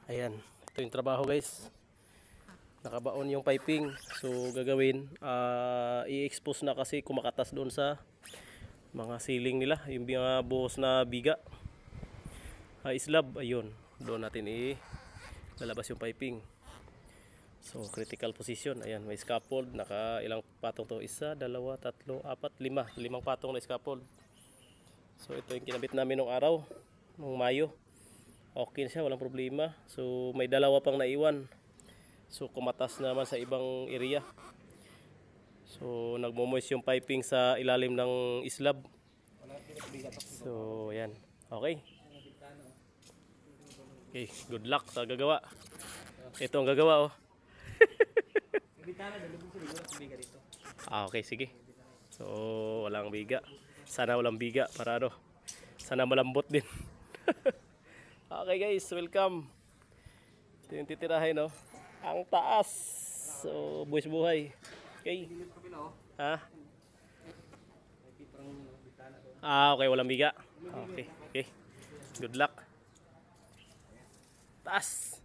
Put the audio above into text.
Ayan, ito yung trabaho guys. Nakabaon yung piping. So gagawin, i-expose na kasi kumakatas doon sa mga ceiling nila, yung mga buhos na biga. Slab, ayun. Doon natin lalabas yung piping. So critical position. Ayan, may scaffold. Naka ilang patong to? Isa, dalawa, tatlo, apat, lima. Limang patong na scaffold. So ito yung kinabit namin nung araw, nung Mayo. Okay na siya, walang problema. So may dalawa pang naiwan. So kumatas naman sa ibang area. So nagmo-moist yung piping sa ilalim ng slab. So ayan. Okay. Okay, good luck sa gagawa. Ito ang gagawa oh. Okay, sige. So walang biga. Sana walang biga para ano. Sana malambot din. Okay guys, welcome. Ito yung titirahin no. Ang taas. So buwis buhay. Okay. Ha? Okay, walang biga. Okay, okay. Good luck. Taas.